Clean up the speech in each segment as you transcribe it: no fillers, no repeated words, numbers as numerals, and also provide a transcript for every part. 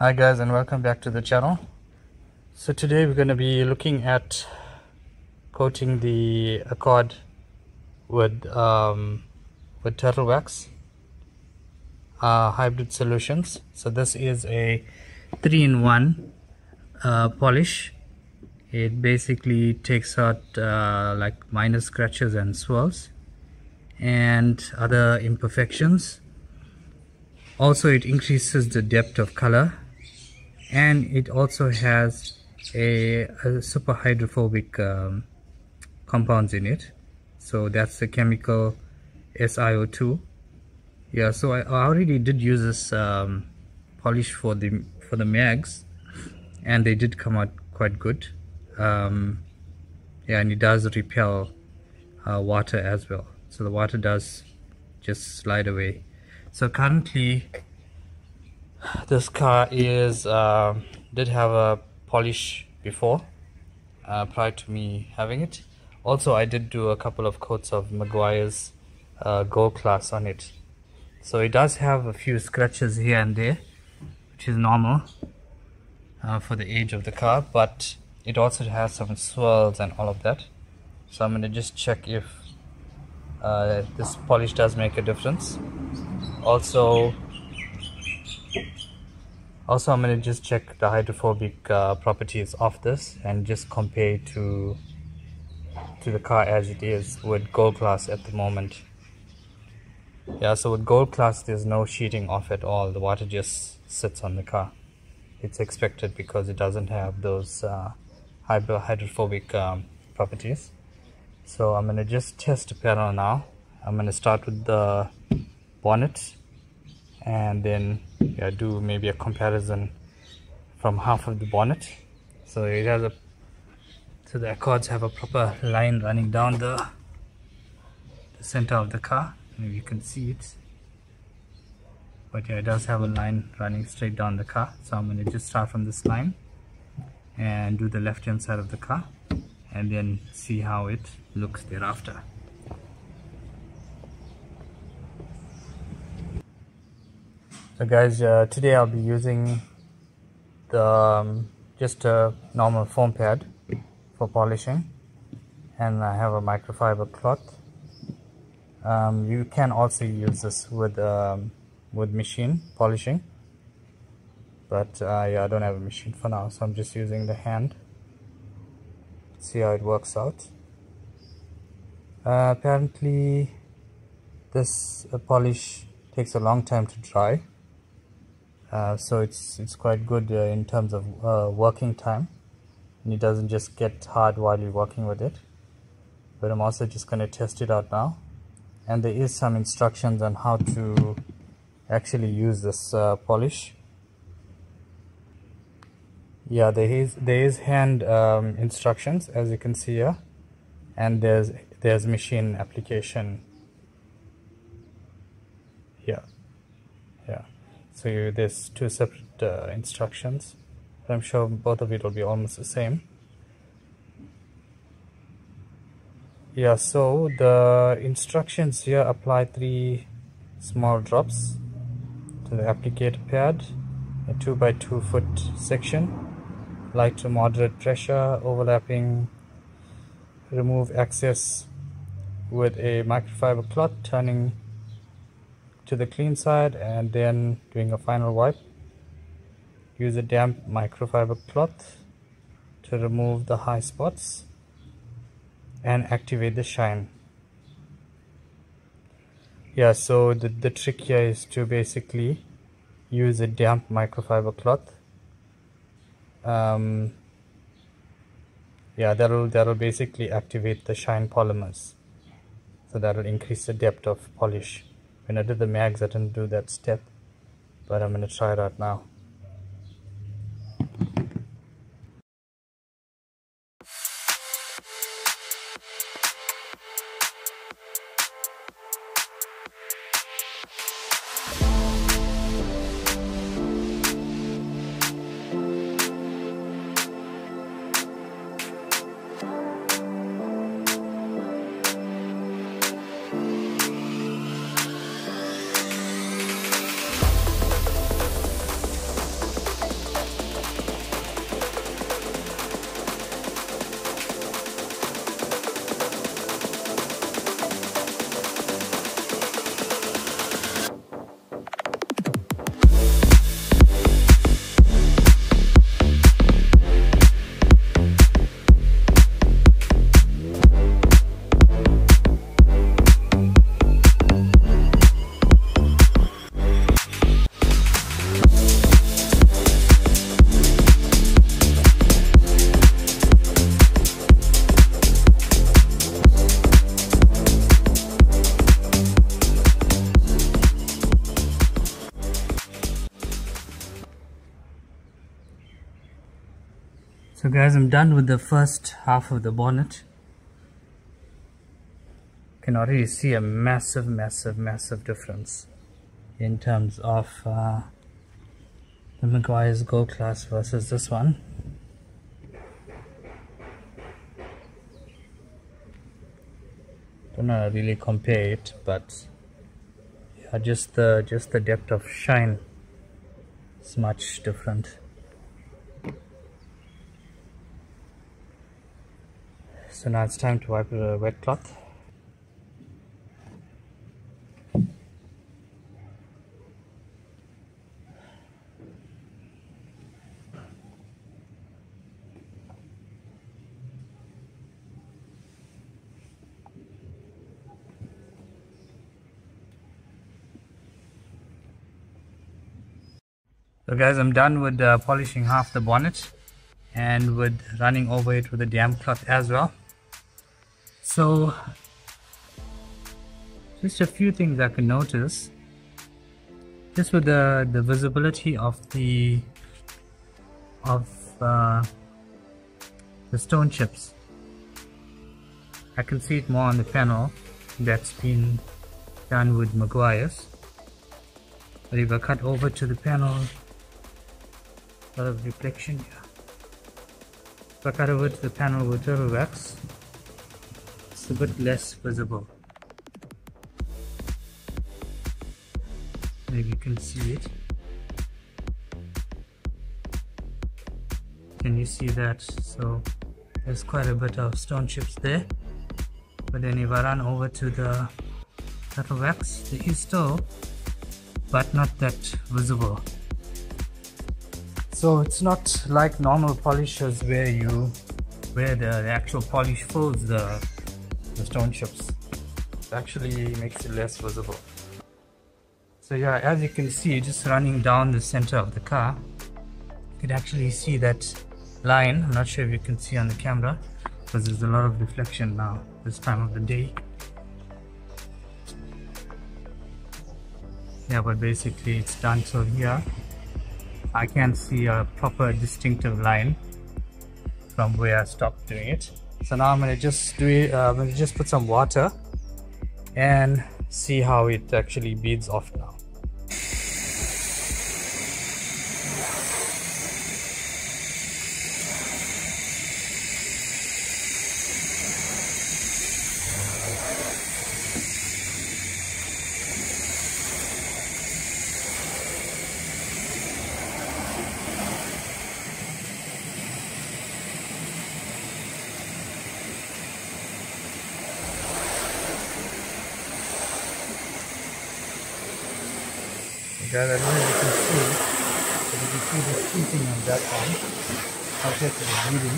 Hi guys, and welcome back to the channel. So today we're going to be looking at coating the Accord with turtle wax hybrid solutions. So this is a 3-in-1 polish. It basically takes out like minor scratches and swirls and other imperfections. Also, it increases the depth of color, and it also has a super hydrophobic compounds in it. So that's the chemical SiO2. Yeah, so I already did use this polish for the mags, and they did come out quite good. Yeah, and it does repel water as well, so the water does just slide away. So currently this car is did have a polish before, prior to me having it. Also, I did do a couple of coats of Meguiar's Gold Class on it. So it does have a few scratches here and there, which is normal for the age of the car, but it also has some swirls and all of that. So I'm going to just check if this polish does make a difference. Also I'm going to just check the hydrophobic properties of this and just compare to the car as it is with Gold Class at the moment. Yeah, so with Gold Class there's no sheeting off at all. The water just sits on the car. It's expected because it doesn't have those hydrophobic properties. So I'm going to just test the panel now. I'm going to start with the bonnet, and then do maybe a comparison from half of the bonnet. So it has the Accords have a proper line running down the center of the car. Maybe you can see it, but yeah, it does have a line running straight down the car. So I'm going to just start from this line and do the left hand side of the car, and then see how it looks thereafter. So guys, today I'll be using the just a normal foam pad for polishing, and I have a microfiber cloth. You can also use this with machine polishing, but yeah, I don't have a machine for now, so I'm just using the hand. See how it works out. Apparently this polish takes a long time to dry. So it's quite good in terms of working time, and it doesn't just get hard while you're working with it. But I'm also just going to test it out now, and there is some instructions on how to actually use this polish. Yeah, there is hand instructions, as you can see here, and there's machine application here. Yeah. So there's two separate instructions. I'm sure both of it will be almost the same. Yeah, so the instructions here apply 3 small drops to the applicator pad, a 2x2 foot section, light to moderate pressure, overlapping, remove excess with a microfiber cloth, turning to the clean side, and then doing a final wipe. Use a damp microfiber cloth to remove the high spots and activate the shine. Yeah, so the trick here is to basically use a damp microfiber cloth. Yeah, that'll basically activate the shine polymers, so that'll increase the depth of polish. When I did the mags, I didn't do that step, but I'm going to try it out now. So guys, I'm done with the first half of the bonnet. You can already see a massive difference in terms of the Meguiar's Gold Class versus this one. Don't know really compare it, but yeah, just the depth of shine is much different. So now it's time to wipe with a wet cloth. So guys, I'm done with polishing half the bonnet and with running over it with a damp cloth as well. So just a few things I can notice. Just with the visibility of the stone chips, I can see it more on the panel that's been done with Meguiar's. But if I cut over to the panel, a lot of reflection here. If I cut over to the panel with Turtle Wax, it's a bit less visible. Maybe you can see it. Can you see that? So there's quite a bit of stone chips there. But then if I run over to the Turtle Wax, there is still, but not that visible. So it's not like normal polishers where the actual polish fills the stone chips. It actually makes it less visible. So yeah, as you can see, just running down the center of the car, you can actually see that line. I'm not sure if you can see on the camera because there's a lot of reflection now this time of the day. Yeah, but basically it's done. So here I can see a proper distinctive line from where I stopped doing it. So now I'm gonna just do it. I'm gonna just put some water and see how it actually beads off now. Guys, I don't know if you can see, but you can see the squeezing on that one. I'll get to the bleeding.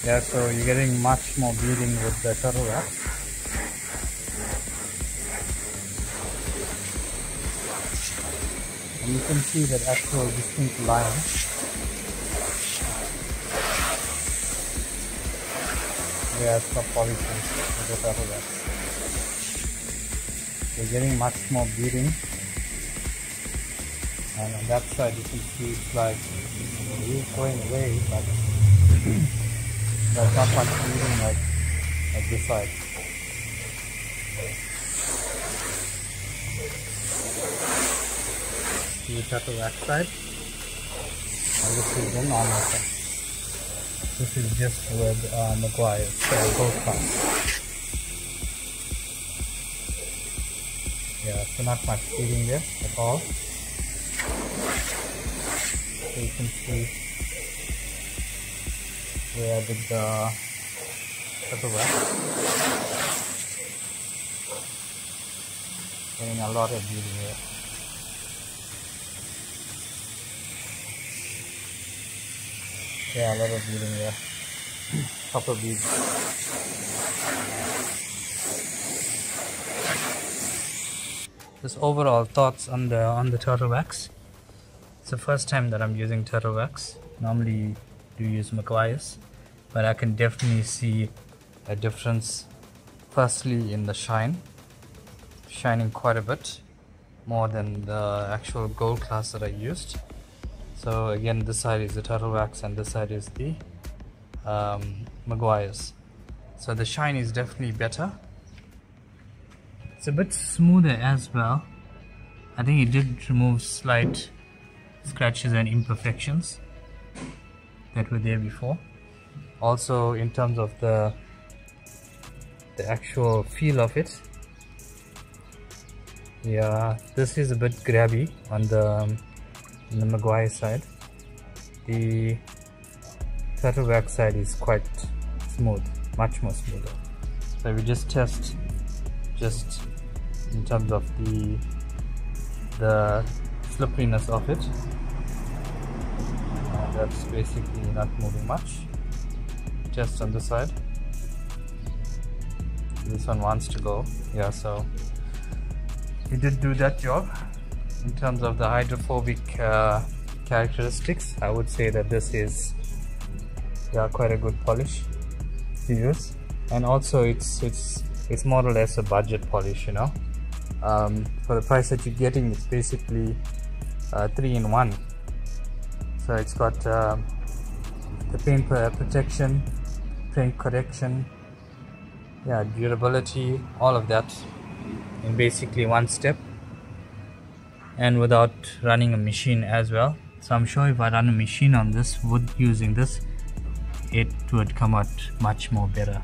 Yeah, so you're getting much more bleeding with the Turtle Wax. And you can see that actual distinct line. Yeah, stop polishing with the Turtle Wax. You're getting much more bleeding, and on that side you can see it's like it's going away, but there's not much bleeding like this side. See the Turtle Wax side, and this is the normal side. This is just with Meguiar's Gold Class. Yeah, so not much bleeding there at all. So you can see where I did the Turtle Wax. Getting a lot of bleeding here. Yeah, a lot of bleeding there. Copper beads. Just overall thoughts on the Turtle Wax. It's the first time that I'm using Turtle Wax. Normally do use Meguiar's, but I can definitely see a difference. Firstly in the shine. shining quite a bit more than the actual gold class that I used. So again, this side is the Turtle Wax and this side is the Meguiar's. So the shine is definitely better. It's a bit smoother as well. I think it did remove slight scratches and imperfections that were there before. Also in terms of the actual feel of it, yeah, this is a bit grabby on the Meguiar side. The Turtle Wax side is quite smooth, much more smoother. So we just test just in terms of the slipperiness of it. That's basically not moving much. Just on the side. This one wants to go. Yeah, so it did do that job. In terms of the hydrophobic characteristics, I would say that this is quite a good polish to use, and also it's more or less a budget polish, you know. For the price that you're getting, it's basically 3-in-1. So it's got the paint protection, paint correction, durability, all of that in basically one step, and without running a machine as well. So I'm sure if I run a machine on this wood using this, it would come out much more better.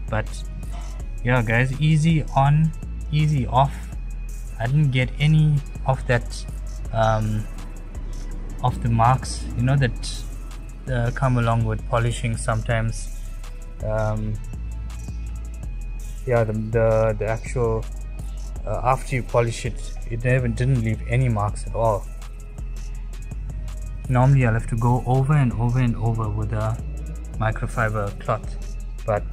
But yeah guys, easy on, easy off. I didn't get any of that of the marks, you know, that come along with polishing sometimes. The actual after you polish it, it didn't leave any marks at all. Normally I'll have to go over and over and over with a microfiber cloth, but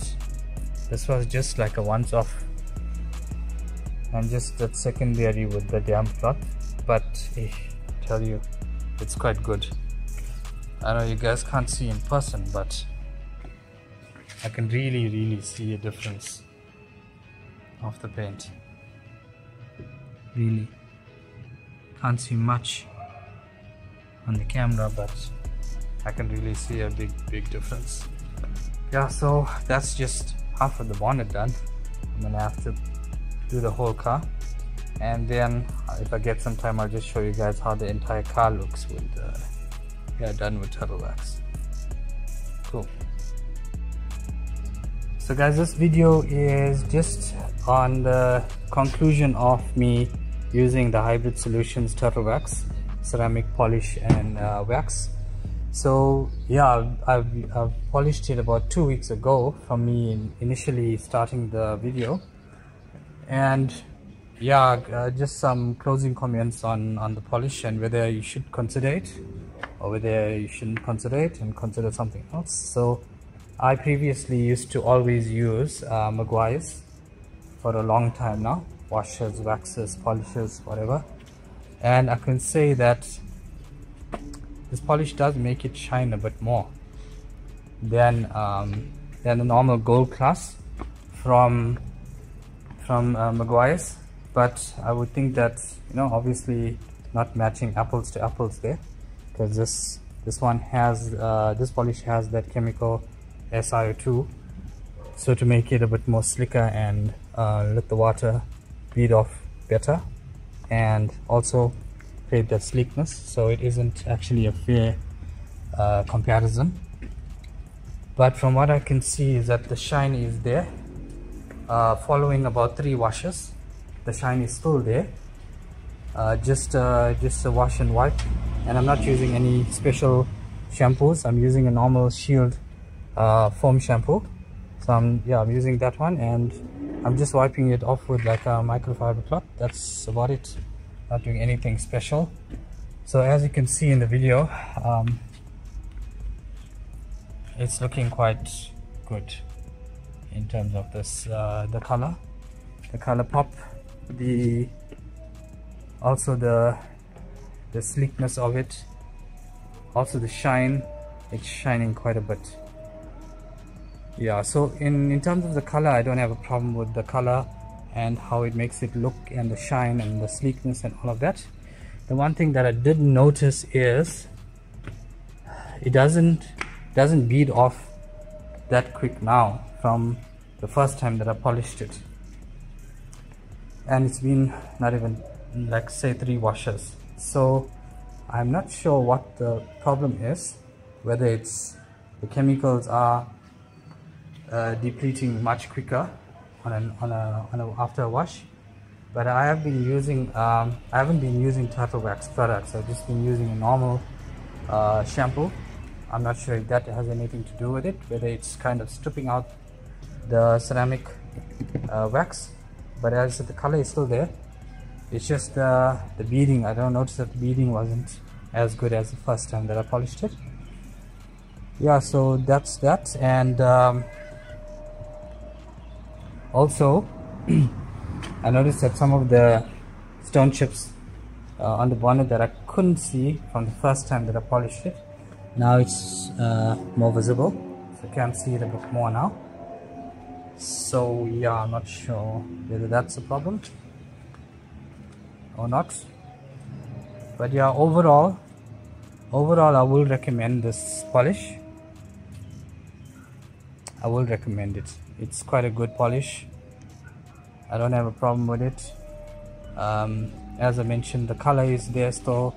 this was just like a once-off, and just that secondary with the damp cloth. But I tell you, it's quite good. I know you guys can't see in person, but I can really see a difference of the paint. Really can't see much on the camera, but I can really see a big difference. Yeah, so that's just half of the bonnet done. I'm gonna have to do the whole car, and then if I get some time, I'll just show you guys how the entire car looks with done with Turtle Wax. Cool. So guys, this video is just on the conclusion of me using the Hybrid Solutions Turtle Wax ceramic polish and wax. So yeah, I've polished it about 2 weeks ago from me initially starting the video. And yeah, just some closing comments on the polish and whether you should consider it or whether you shouldn't consider it and consider something else. So I previously used to always use Meguiar's for a long time now, washes, waxes, polishes, whatever, and I can say that this polish does make it shine a bit more than the normal gold class from Meguiar's. But I would think that, you know, obviously not matching apples to apples there, because this one has this polish has that chemical SiO2, so to make it a bit more slicker and let the water bleed off better, and also create that sleekness. So it isn't actually a fair comparison, but from what I can see is that the shine is there. Following about 3 washes, the shine is still there. Just a wash and wipe, and I'm not using any special shampoos. I'm using a normal Shield foam shampoo. So I'm using that one, and I'm just wiping it off with like a microfiber cloth. That's about it, not doing anything special. So as you can see in the video, it's looking quite good in terms of this the color pop, also the sleekness of it, also the shine. It's shining quite a bit. Yeah, so in terms of the color, I don't have a problem with the color and how it makes it look, and the shine and the sleekness and all of that. The one thing that I did notice is it doesn't bead off that quick now from the first time that I polished it, and it's been not even like say 3 washes. So I'm not sure what the problem is, whether it's the chemicals are depleting much quicker after a wash. But I have been using I haven't been using Turtle Wax products. I've just been using a normal shampoo. I'm not sure if that has anything to do with it, whether it's kind of stripping out the ceramic wax. But as I said, the color is still there. It's just the beading. I don't notice that the beading wasn't as good as the first time that I polished it. Yeah, so that's that. And also I noticed that some of the stone chips on the bonnet that I couldn't see from the first time that I polished it, now it's more visible, so I can see it a bit more now. So yeah, I'm not sure whether that's a problem or not. But yeah, overall I will recommend this polish. I will recommend it. It's quite a good polish. I don't have a problem with it. As I mentioned, the color is there still.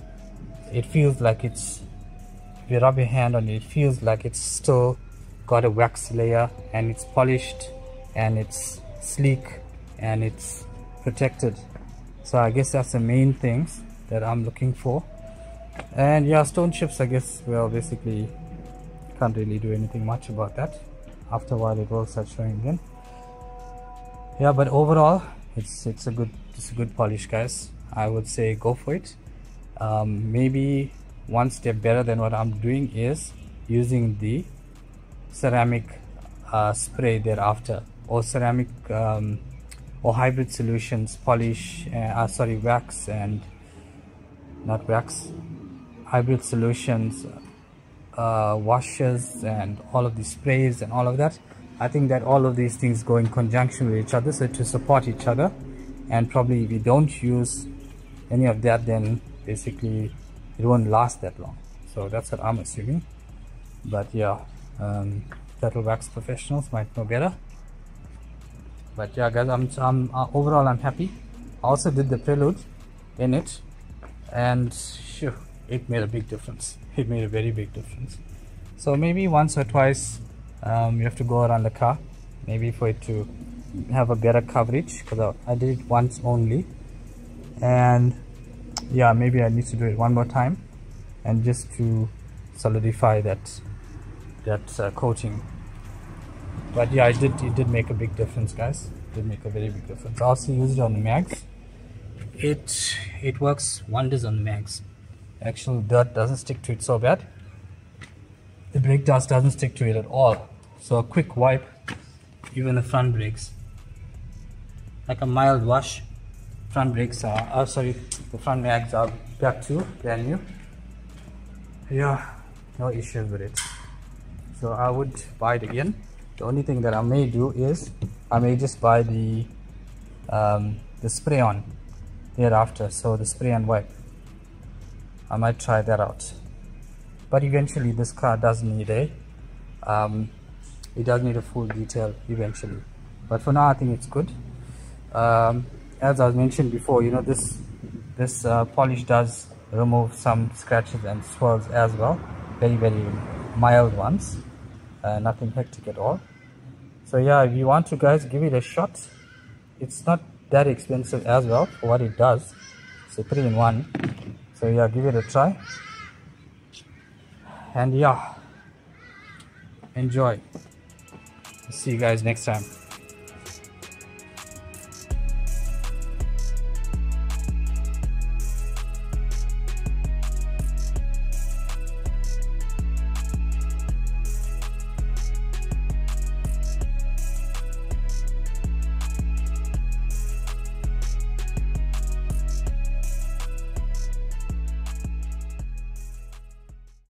It feels like it's, if you rub your hand on it, it feels like it's still got a wax layer, and it's polished, and it's sleek, and it's protected. So I guess that's the main things that I'm looking for. And yeah, stone chips, I guess, well, basically can't really do anything much about that. After a while it will start showing again. Yeah, but overall it's a good polish, guys. I would say go for it. Maybe one step better than what I'm doing is using the ceramic spray thereafter, or ceramic or hybrid solutions polish, wax and not wax, hybrid solutions washes and all of these sprays and all of that. I think that all of these things go in conjunction with each other, so to support each other. And probably if you don't use any of that, then basically it won't last that long. So that's what I'm assuming. But yeah, Turtle Wax professionals might know better. But yeah, guys, overall I'm happy. I also did the prelude in it, and sure, it made a big difference. It made a very big difference. So maybe once or twice you have to go around the car, maybe for it to have a better coverage, because I did it once only. And yeah, maybe I need to do it one more time, and just to solidify that coating. But yeah, it did make a big difference, guys. It did make a very big difference. I also used it on the mags. It works wonders on the mags. Actual dirt doesn't stick to it so bad. The brake dust doesn't stick to it at all. So a quick wipe, even the front brakes, like a mild wash, front brakes are, the front mags are back to brand new. Yeah, no issues with it. So I would buy it again. The only thing that I may do is I may just buy the spray on thereafter. So the spray and wipe, I might try that out. But eventually this car does need it does need a full detail eventually. But for now I think it's good. As I mentioned before, you know, this polish does remove some scratches and swirls as well, very mild ones, nothing hectic at all. So yeah, if you want to, guys, give it a shot. It's not that expensive as well for what it does. It's a 3-in-1. So yeah, give it a try, and yeah, enjoy. See you guys next time.